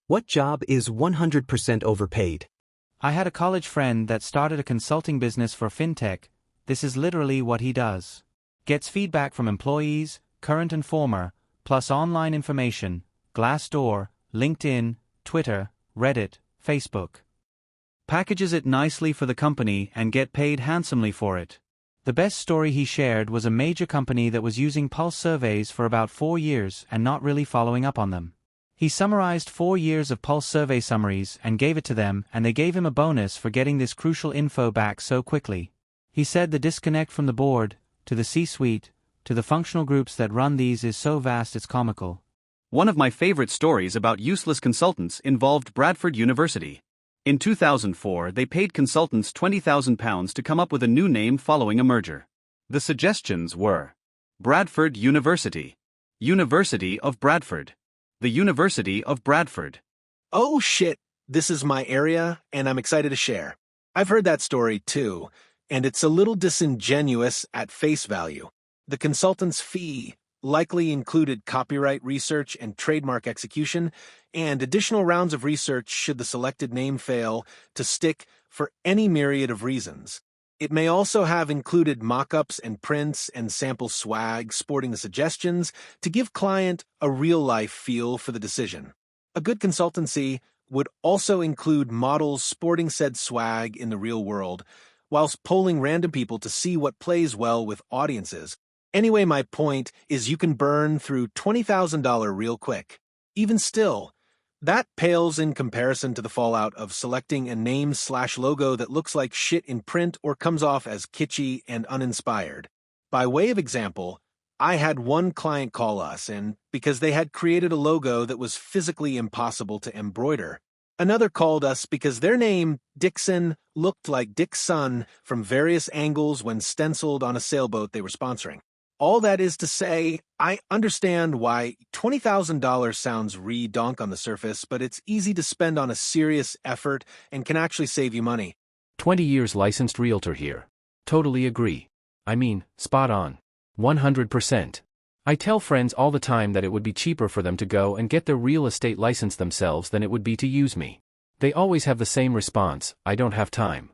What job is 100% overpaid? I had a college friend that started a consulting business for fintech. This is literally what he does. Gets feedback from employees, current and former, plus online information, Glassdoor, LinkedIn, Twitter, Reddit, Facebook. Packages it nicely for the company and get paid handsomely for it. The best story he shared was a major company that was using pulse surveys for about 4 years and not really following up on them. He summarized 4 years of pulse survey summaries and gave it to them, and they gave him a bonus for getting this crucial info back so quickly. He said the disconnect from the board, to the C-suite, to the functional groups that run these is so vast it's comical. One of my favorite stories about useless consultants involved Bradford University. In 2004, they paid consultants £20,000 to come up with a new name following a merger. The suggestions were Bradford University, University of Bradford, the University of Bradford. Oh shit, this is my area, and I'm excited to share. I've heard that story too, and it's a little disingenuous at face value. The consultant's fee likely included copyright research and trademark execution, and additional rounds of research should the selected name fail to stick for any myriad of reasons. It may also have included mock-ups and prints and sample swag sporting the suggestions to give client a real-life feel for the decision. A good consultancy would also include models sporting said swag in the real world, whilst polling random people to see what plays well with audiences. Anyway, my point is you can burn through $20,000 real quick. Even still, that pales in comparison to the fallout of selecting a name/logo that looks like shit in print or comes off as kitschy and uninspired. By way of example, I had one client call us, and because they had created a logo that was physically impossible to embroider. Another called us because their name, Dixon, looked like Dick's son from various angles when stenciled on a sailboat they were sponsoring. All that is to say, I understand why $20,000 sounds redonk on the surface, but it's easy to spend on a serious effort and can actually save you money. 20 years licensed realtor here. Totally agree. I mean, spot on. 100%. I tell friends all the time that it would be cheaper for them to go and get their real estate license themselves than it would be to use me. They always have the same response: I don't have time.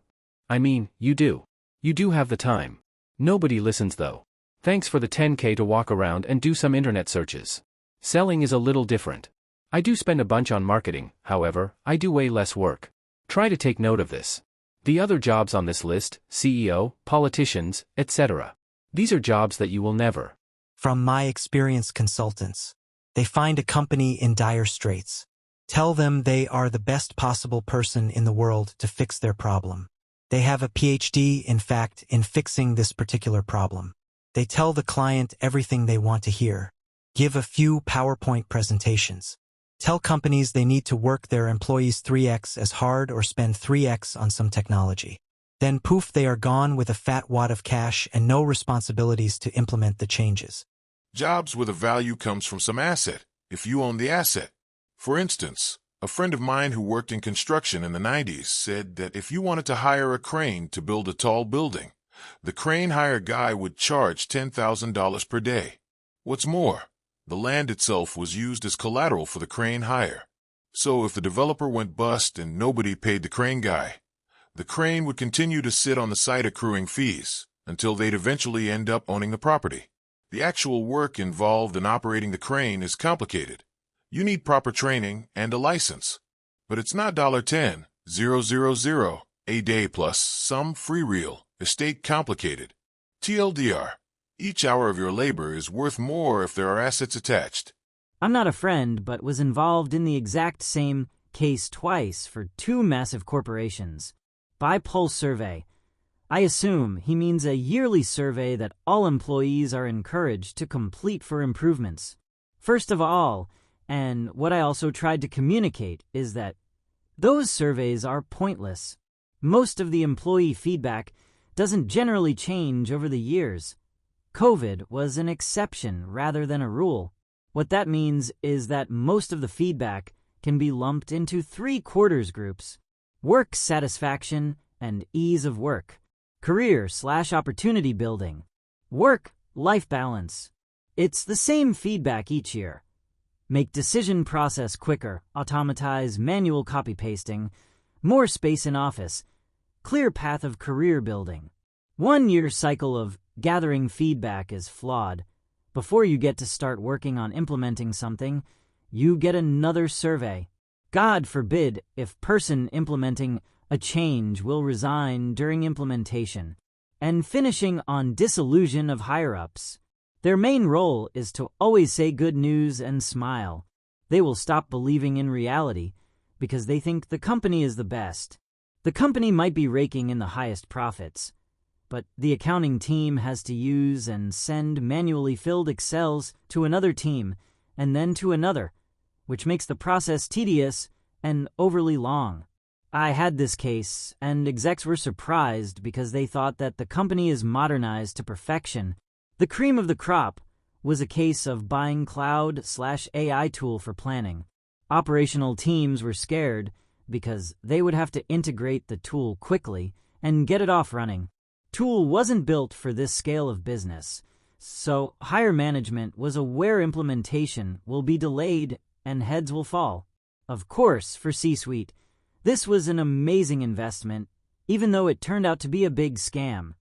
I mean, you do. You do have the time. Nobody listens though. Thanks for the 10K to walk around and do some internet searches. Selling is a little different. I do spend a bunch on marketing, however, I do way less work. Try to take note of this. The other jobs on this list, CEO, politicians, etc. These are jobs that you will never. From my experienced consultants, they find a company in dire straits. Tell them they are the best possible person in the world to fix their problem. They have a PhD, in fact, in fixing this particular problem. They tell the client everything they want to hear. Give a few PowerPoint presentations. Tell companies they need to work their employees 3x as hard or spend 3x on some technology. Then poof, they are gone with a fat wad of cash and no responsibilities to implement the changes. Jobs where the value comes from some asset, if you own the asset. For instance, a friend of mine who worked in construction in the 90s said that if you wanted to hire a crane to build a tall building, the crane hire guy would charge $10,000 per day. What's more, the land itself was used as collateral for the crane hire. So if the developer went bust and nobody paid the crane guy, the crane would continue to sit on the site accruing fees until they'd eventually end up owning the property. The actual work involved in operating the crane is complicated. You need proper training and a license. But it's not $10,000 a day plus some free real estate complicated. TLDR, each hour of your labor is worth more if there are assets attached. I'm not a friend, but was involved in the exact same case twice for 2 massive corporations. By pulse survey. I assume he means a yearly survey that all employees are encouraged to complete for improvements. First of all, and what I also tried to communicate is that those surveys are pointless. Most of the employee feedback doesn't generally change over the years. COVID was an exception rather than a rule. What that means is that most of the feedback can be lumped into 3 quarters groups: work satisfaction and ease of work, career/opportunity building, work-life balance. It's the same feedback each year. make decision process quicker, automatize manual copy-pasting, more space in office, clear path of career building. 1 year cycle of gathering feedback is flawed. Before you get to start working on implementing something, you get another survey. God forbid if person implementing a change will resign during implementation. And finishing on disillusion of higher-ups. Their main role is to always say good news and smile. They will stop believing in reality because they think the company is the best. The company might be raking in the highest profits, but the accounting team has to use and send manually filled Excels to another team and then to another, which makes the process tedious and overly long. I had this case, and execs were surprised because they thought that the company is modernized to perfection. The cream of the crop was a case of buying cloud/AI tool for planning. Operational teams were scared because they would have to integrate the tool quickly and get it off running. Tool wasn't built for this scale of business, so higher management was aware implementation will be delayed and heads will fall. Of course, for C-suite, this was an amazing investment, even though it turned out to be a big scam.